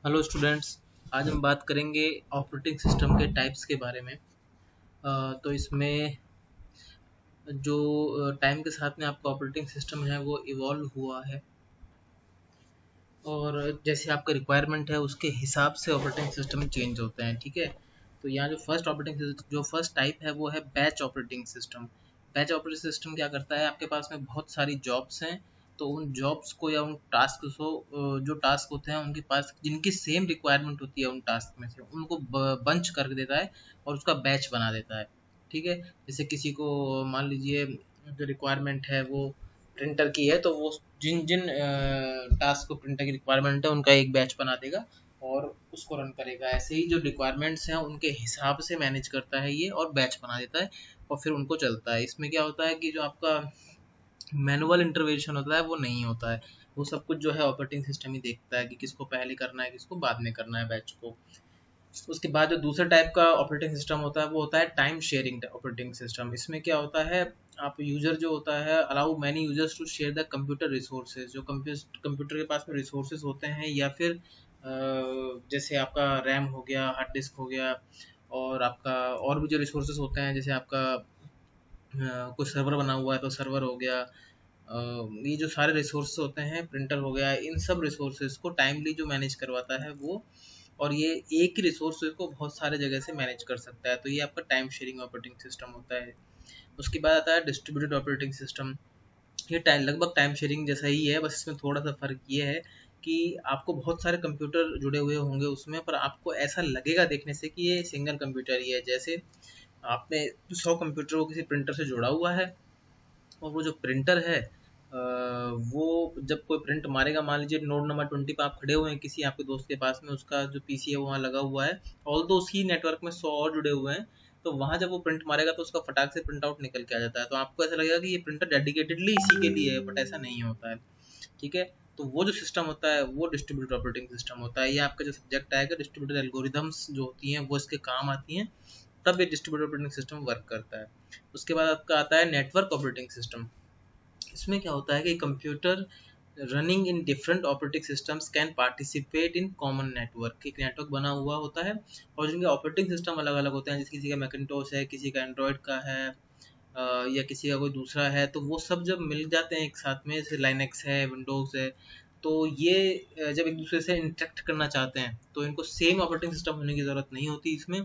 Hello students. आज हम बात करेंगे ऑपरेटिंग सिस्टम के टाइप्स के बारे में। तो इसमें जो टाइम के साथ में आपका ऑपरेटिंग सिस्टम है वो इवॉल्व हुआ है और जैसे आपका रिक्वायरमेंट है उसके हिसाब से ऑपरेटिंग सिस्टम चेंज होते हैं। ठीक है, तो यहाँ जो फर्स्ट टाइप है वो है batch operating system. Batch operating system क्या करता है, आपके पास में बहुत सारी जॉब्स हैं, तो उन जॉब्स को या उन टास्क को जो टास्क होते हैं उनके पास जिनकी सेम रिक्वायरमेंट होती है उन टास्क में से उनको बंच कर देता है और उसका बैच बना देता है। ठीक है, जैसे किसी को मान लीजिए जो रिक्वायरमेंट है वो प्रिंटर की है, तो वो जिन जिन टास्क को प्रिंटर की रिक्वायरमेंट है उनका एक बैच बना देगा और उसको रन करेगा। ऐसे ही जो रिक्वायरमेंट्स हैं उनके हिसाब से मैनेज करता है ये और बैच बना देता है और फिर उनको चलता है। इसमें क्या होता है कि जो आपका मैनुअल इंटरवेंशन होता है वो नहीं होता है, वो सब कुछ जो है ऑपरेटिंग सिस्टम ही देखता है कि किसको पहले करना है किसको बाद में करना है बैच को। उसके बाद जो दूसरा टाइप का ऑपरेटिंग सिस्टम होता है वो होता है टाइम शेयरिंग ऑपरेटिंग सिस्टम। इसमें क्या होता है, आप यूजर जो होता है allow many users to share the computer resources. जो कंप्यूटर के पास में रिसोर्सेज होते हैं या फिर जैसे आपका रैम हो गया, हार्ड डिस्क हो गया और आपका और भी जो रिसोर्सेज होते हैं, जैसे आपका कोई सर्वर बना हुआ है तो सर्वर हो गया, ये जो सारे रिसोर्स होते हैं, प्रिंटर हो गया, इन सब रिसोर्सेज को टाइमली जो मैनेज करवाता है वो, और ये एक ही रिसोर्स को बहुत सारे जगह से मैनेज कर सकता है, तो ये आपका टाइम शेयरिंग ऑपरेटिंग सिस्टम होता है। उसके बाद आता है डिस्ट्रीब्यूटेड ऑपरेटिंग सिस्टम। ये लगभग टाइम शेयरिंग जैसा ही है, बस इसमें थोड़ा सा फर्क ये है कि आपको बहुत सारे कंप्यूटर जुड़े हुए होंगे उसमें, पर आपको ऐसा लगेगा देखने से कि ये सिंगल कंप्यूटर ही है। जैसे आपने 100 कंप्यूटर को किसी प्रिंटर से जोड़ा हुआ है और वो जो प्रिंटर है वो जब कोई प्रिंट मारेगा, मान लीजिए नोड नंबर 20 पे आप खड़े हुए हैं किसी आपके दोस्त के पास में, उसका जो पीसी है वो वहाँ लगा हुआ है, ऑल दो उसी नेटवर्क में 100 और जुड़े हुए हैं, तो वहाँ जब वो प्रिंट मारेगा तो उसका फटाक से प्रिंट आउट निकल के आ जाता है, तो आपको ऐसा लगेगा कि ये प्रिंटर डेडिकेटेडली इसी के लिए है, बट ऐसा नहीं होता है। ठीक है, तो वो जो सिस्टम होता है वो डिस्ट्रीब्यूटेड ऑपरेटिंग सिस्टम होता है। ये आपका जो सब्जेक्ट आएगा डिस्ट्रीब्यूटेड एल्गोरिदम्स जो होती हैं वो इसके काम आती हैं, तब ये डिस्ट्रीब्यूटेड ऑपरेटिंग सिस्टम वर्क करता है। उसके बाद आपका आता है नेटवर्क ऑपरेटिंग सिस्टम। इसमें क्या होता है कि computer running in different operating systems can participate in common network. एक नेटवर्क बना हुआ होता है और जिनके ऑपरेटिंग सिस्टम अलग अलग होते हैं, जैसे किसी का मैकिन्टोश है, किसी का एंड्रॉयड का है, या किसी का कोई दूसरा है, तो वो सब जब मिल जाते हैं एक साथ में, जैसे लाइनेक्स है, विंडोज़ है, तो ये जब एक दूसरे से इंटरेक्ट करना चाहते हैं तो इनको सेम ऑपरेटिंग सिस्टम होने की ज़रूरत नहीं होती इसमें,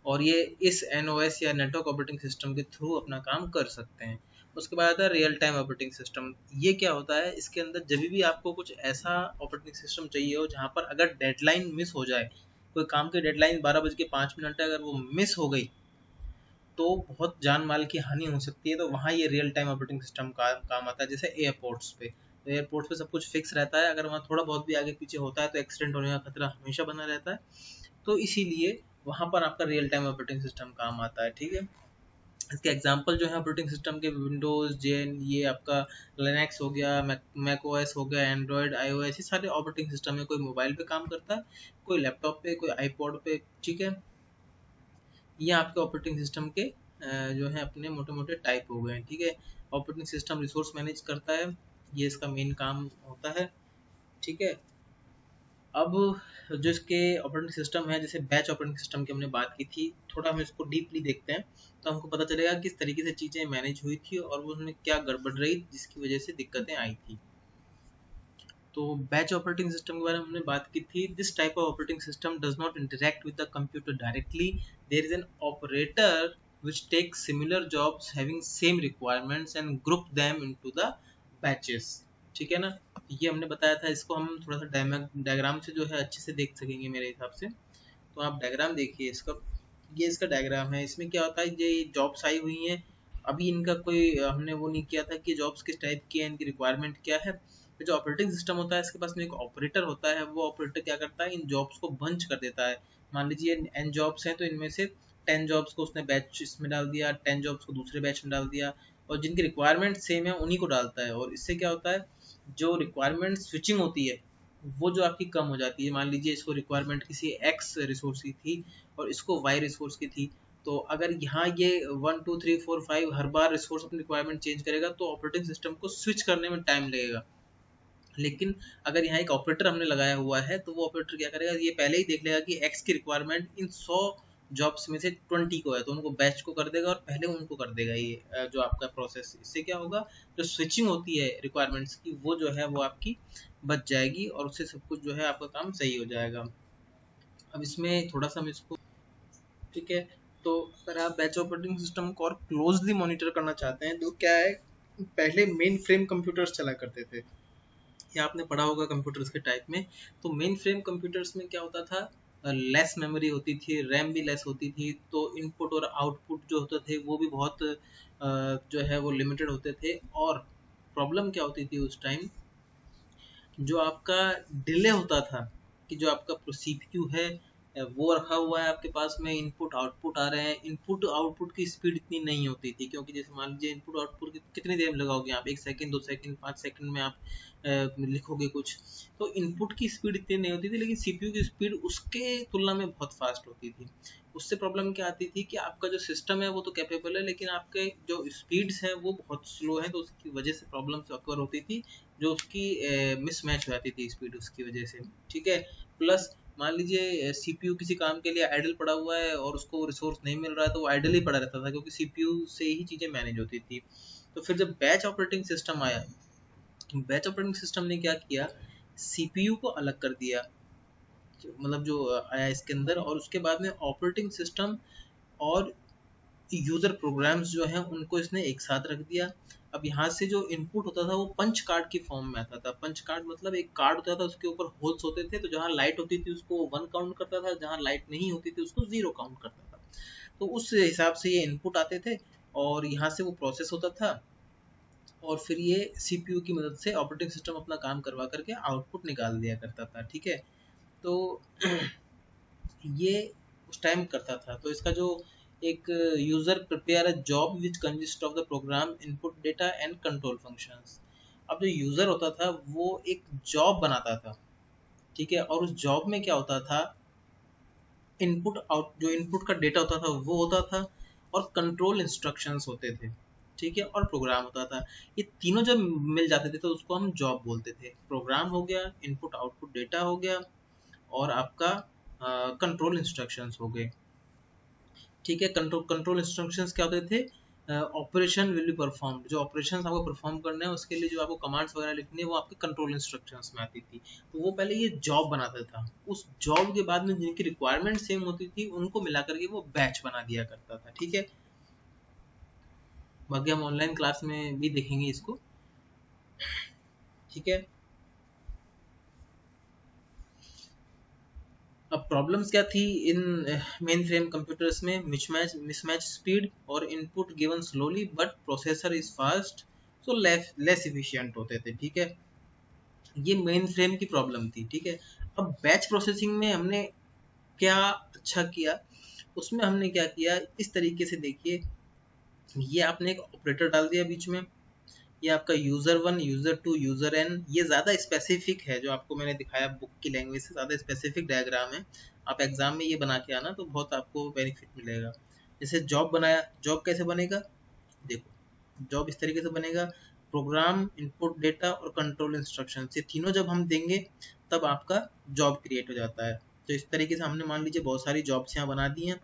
और ये इस एनओएस या नेटवर्क ऑपरेटिंग सिस्टम के थ्रू अपना काम कर सकते हैं। उसके बाद आता है रियल टाइम ऑपरेटिंग सिस्टम। ये क्या होता है, इसके अंदर जब भी आपको कुछ ऐसा ऑपरेटिंग सिस्टम चाहिए हो जहाँ पर अगर डेडलाइन मिस हो जाए, कोई काम की डेडलाइन 12:05 है, अगर वो मिस हो गई तो बहुत जान माल की हानि हो सकती है, तो वहाँ ये रियल टाइम ऑपरेटिंग सिस्टम का काम आता है। जैसे एयरपोर्ट्स पे, तो एयरपोर्ट्स पे सब कुछ फिक्स रहता है, अगर वहाँ थोड़ा बहुत भी आगे पीछे होता है तो एक्सीडेंट होने का खतरा हमेशा बना रहता है, तो इसीलिए वहाँ पर आपका रियल टाइम ऑपरेटिंग सिस्टम काम आता है। ठीक है, इसके एग्जांपल जो है ऑपरेटिंग सिस्टम के, विंडोज़ जेन, ये आपका लिनक्स हो गया, मैक ओएस हो गया, एंड्रॉयड, आईओएस, ये सारे ऑपरेटिंग सिस्टम है। कोई मोबाइल पे काम करता है, कोई लैपटॉप पे, कोई आईपॉड पे। ठीक है, ये आपके ऑपरेटिंग सिस्टम के जो है अपने मोटे मोटे टाइप हो गए हैं। ठीक है, ऑपरेटिंग सिस्टम रिसोर्स मैनेज करता है, ये इसका मेन काम होता है। ठीक है, अब जो इसके ऑपरेटिंग सिस्टम है, जैसे बैच ऑपरेटिंग सिस्टम की हमने बात की थी, थोड़ा हम इसको डीपली देखते हैं तो हमको पता चलेगा किस तरीके से चीज़ें मैनेज हुई थी और वो उसमें क्या गड़बड़ रही जिसकी वजह से दिक्कतें आई थी। तो बैच ऑपरेटिंग सिस्टम के बारे में हमने बात की थी। This type of operating system does not interact with the computer directly, there is an operator which takes similar jobs having same requirements and group them into the batches। ठीक है ना, ये हमने बताया था, इसको हम थोड़ा सा डायग्राम से जो है अच्छे से देख सकेंगे मेरे हिसाब से। तो आप डायग्राम देखिए इसका, ये इसका डायग्राम है। इसमें क्या होता है, ये जॉब्स आई हुई हैं, अभी इनका कोई हमने वो नहीं किया था कि जॉब्स किस टाइप की है, इनकी रिक्वायरमेंट क्या है। तो जो ऑपरेटिंग सिस्टम होता है इसके पास में एक ऑपरेटर होता है, वो ऑपरेटर क्या करता है, इन जॉब्स को बंच कर देता है। मान लीजिए एन जॉब्स हैं तो इनमें से 10 जॉब्स को उसने बैच इसमें डाल दिया, 10 जॉब्स को दूसरे बैच में डाल दिया, और जिनकी रिक्वायरमेंट सेम है उन्हीं को डालता है। और इससे क्या होता है, जो रिक्वायरमेंट स्विचिंग होती है वो जो आपकी कम हो जाती है। मान लीजिए इसको रिक्वायरमेंट किसी एक्स रिसोर्स की थी और इसको वाई रिसोर्स की थी, तो अगर यहाँ ये 1 2 3 4 5 हर बार रिसोर्स अपनी रिक्वायरमेंट चेंज करेगा तो ऑपरेटिंग सिस्टम को स्विच करने में टाइम लगेगा। लेकिन अगर यहाँ एक ऑपरेटर हमने लगाया हुआ है तो वो ऑपरेटर क्या करेगा, ये पहले ही देख लेगा कि एक्स की रिक्वायरमेंट इन 100 जॉब्स में से 20 को है, तो उनको बैच को कर देगा और पहले उनको कर देगा ये जो आपका प्रोसेस। इससे क्या होगा, जो स्विचिंग होती है रिक्वायरमेंट्स की वो जो है वो आपकी बच जाएगी और उससे सब कुछ जो है आपका काम सही हो जाएगा। अब इसमें थोड़ा सा हम इसको, ठीक है, तो अगर आप बैच ऑपरेटिंग सिस्टम को और क्लोजली मॉनिटर करना चाहते हैं तो क्या है, पहले मेन फ्रेम कंप्यूटर्स चला करते थे, ये आपने पढ़ा होगा कंप्यूटर्स के टाइप में। तो मेन फ्रेम कंप्यूटर्स में क्या होता था, लेस मेमोरी होती थी, रैम भी लेस होती थी, तो इनपुट और आउटपुट जो होते थे वो भी बहुत जो है वो लिमिटेड होते थे। और प्रॉब्लम क्या होती थी उस टाइम, जो आपका डिले होता था, कि जो आपका सीपीयू है वो रखा हुआ है आपके पास में, इनपुट आउटपुट आ रहे हैं, इनपुट आउटपुट की स्पीड इतनी नहीं होती थी, क्योंकि जैसे मान लीजिए इनपुट आउटपुट की कितनी देर में लगाओगे आप, 1 सेकंड 2 सेकंड 5 सेकंड में आप लिखोगे कुछ, तो इनपुट की स्पीड इतनी नहीं होती थी, लेकिन सीपीयू की स्पीड उसके तुलना में बहुत फास्ट होती थी। उससे प्रॉब्लम क्या आती थी कि आपका जो सिस्टम है वो तो कैपेबल है, लेकिन आपके जो स्पीड्स हैं वो बहुत स्लो हैं, तो उसकी वजह से प्रॉब्लम्स अक्वर होती थी, जो उसकी मिसमैच हो जाती थी स्पीड उसकी वजह से, ठीक है। प्लस मान लीजिए सीपीयू किसी काम के लिए आइडल पड़ा हुआ है और उसको रिसोर्स नहीं मिल रहा है, तो वो आइडल ही पड़ा रहता था, क्योंकि सीपीयू से ही चीज़ें मैनेज होती थी। तो फिर जब बैच ऑपरेटिंग सिस्टम आया, बैच ऑपरेटिंग सिस्टम ने क्या किया, सीपीयू को अलग कर दिया, मतलब जो आया इसके अंदर, और उसके बाद में ऑपरेटिंग सिस्टम और यूजर प्रोग्राम्स जो हैं उनको इसने एक साथ रख दिया। अब यहाँ से जो इनपुट होता था वो पंच कार्ड की फॉर्म में आता था। पंच कार्ड मतलब एक कार्ड होता था, उसके ऊपर होल्स होते थे, तो जहाँ लाइट होती थी उसको 1 काउंट करता था, जहाँ लाइट नहीं होती थी उसको 0 काउंट करता था। तो उस हिसाब से ये इनपुट आते थे और यहाँ से वो प्रोसेस होता था, और फिर ये सीपीयू की मदद से ऑपरेटिंग सिस्टम अपना काम करवा करके आउटपुट निकाल दिया करता था, ठीक है। तो ये उस टाइम करता था। तो इसका जो एक user prepare a job which consist of the program input data and control functions. अब जो यूजर होता था वो एक जॉब बनाता था, ठीक है, और उस जॉब में क्या होता था, इनपुट आउट, जो इनपुट का डेटा होता था वो होता था, और कंट्रोल इंस्ट्रक्शंस होते थे, ठीक है, और प्रोग्राम होता था। ये तीनों जब मिल जाते थे तो उसको हम जॉब बोलते थे। प्रोग्राम हो गया, इनपुट आउटपुट डेटा हो गया, और आपका कंट्रोल इंस्ट्रक्शंस हो गए, ठीक है। कंट्रोल कंट्रोल इंस्ट्रक्शंस क्या होते थे, ऑपरेशन विल बी परफॉर्म, जो ऑपरेशन आपको परफॉर्म करने हैं उसके लिए जो आपको कमांड्स वगैरह लिखनी है वो आपके कंट्रोल इंस्ट्रक्शंस में आती थी। तो वो पहले ये जॉब बनाता था, उस जॉब के बाद में जिनकी रिक्वायरमेंट सेम होती थी उनको मिला करके वो बैच बना दिया करता था, ठीक है। बाकी हम ऑनलाइन क्लास में भी देखेंगे इसको, ठीक है। अब प्रॉब्लम्स क्या थी इन मेन फ्रेम कंप्यूटर्स में, मिसमैच स्पीड, और input given slowly but processor is fast, so less efficient होते थे, ठीक है। ये मेन फ्रेम की प्रॉब्लम थी, ठीक है। अब बैच प्रोसेसिंग में हमने क्या अच्छा किया, उसमें हमने क्या किया इस तरीके से देखिए, ये आपने एक ऑपरेटर डाल दिया बीच में, ये आपका यूजर 1 यूजर 2 यूजर एन, ये ज़्यादा स्पेसिफिक है, जो आपको मैंने दिखाया बुक की लैंग्वेज से ज़्यादा स्पेसिफिक डायग्राम है। आप एग्जाम में ये बना के आना तो बहुत आपको बेनिफिट मिलेगा। जैसे जॉब बनाया, जॉब कैसे बनेगा, देखो जॉब इस तरीके से बनेगा, प्रोग्राम इनपुट डेटा और कंट्रोल इंस्ट्रक्शन, ये तीनों जब हम देंगे तब आपका जॉब क्रिएट हो जाता है। तो इस तरीके से हमने मान लीजिए बहुत सारी जॉब्स यहाँ बना दी हैं।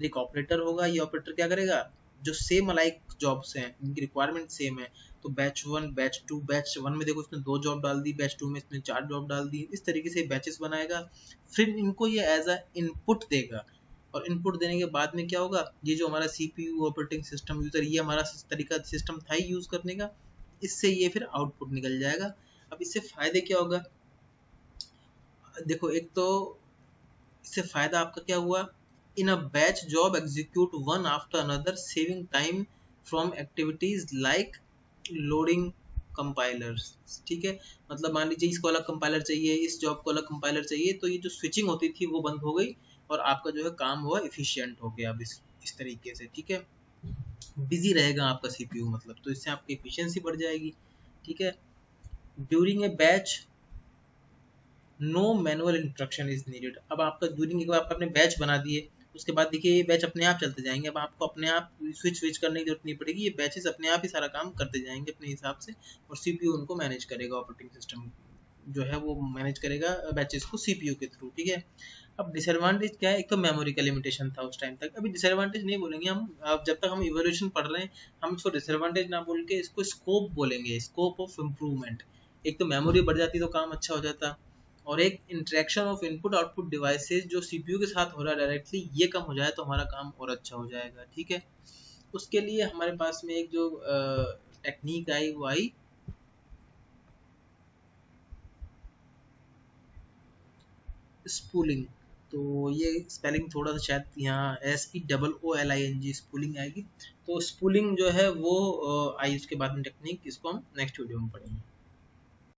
एक ऑपरेटर होगा, ये ऑपरेटर क्या करेगा, जो सेम अलाइक जॉब्स हैं इनकी रिक्वायरमेंट सेम है, तो बैच 1 बैच 2, बैच 1 में देखो इसने 2 जॉब डाल दी, बैच 2 में इसने 4 जॉब डाल दी, इस तरीके से बैचेस बनाएगा। फिर इनको ये एज अ इनपुट देगा, और इनपुट देने के बाद में क्या होगा, ये जो हमारा सीपीयू ऑपरेटिंग सिस्टम यूजर, ये हमारा तरीका सिस्टम था ही यूज करने का, इससे ये फिर आउटपुट निकल जाएगा। अब इससे फायदे क्या होगा, देखो एक तो इससे फायदा आपका क्या हुआ, in a batch job execute one after another saving time from activities like loading compilers, ठीक है। मतलब मान लीजिए इसको अलग कंपाइलर चाहिए, इस जॉब को अलग कंपाइलर चाहिए, तो ये जो स्विचिंग होती थी वो बंद हो गई, और आपका जो है काम हुआ इफिशियंट हो गया अब इस तरीके से, ठीक है। बिजी रहेगा आपका सीपीयू, मतलब तो इससे आपकी एफिशिएंसी बढ़ जाएगी, ठीक है। During a batch no manual instruction is needed. अब आपका ड्यूरिंग एक बार आपने बैच बना दिए, उसके बाद देखिए ये बैच अपने आप चलते जाएंगे, अब आपको अपने आप स्विच करने की जरूरत नहीं पड़ेगी, ये बैचेस अपने आप ही सारा काम करते जाएंगे अपने हिसाब से, और सीपीयू उनको मैनेज करेगा ऑपरेटिंग सिस्टम जो है वो मैनेज करेगा बैचेस को सीपीयू के थ्रू, ठीक है। अब डिसएडवांटेज क्या है, एक तो मेमोरी का लिमिटेशन था उस टाइम तक, अभी डिसएडवांटेज नहीं बोलेंगे हम, अब जब तक हम इवोल्यूशन पढ़ रहे हैं हम इसको डिसएडवांटेज ना बोल के इसको स्कोप बोलेंगे, स्कोप ऑफ इम्प्रूवमेंट। एक तो मेमोरी बढ़ जाती तो काम अच्छा हो जाता, और एक interaction of input output devices जो सीपीयू के साथ हो रहा है डायरेक्टली, ये कम हो जाए तो हमारा काम और अच्छा हो जाएगा, ठीक है। उसके लिए हमारे पास में एक जो टेक्निक आई वो आई स्पूलिंग। तो ये स्पेलिंग थोड़ा सा शायद यहाँ SPOOLING स्पूलिंग आएगी। तो स्पूलिंग जो है वो आई उसके बाद में टेक्निक, इसको हम नेक्स्ट वीडियो में पढ़ेंगे।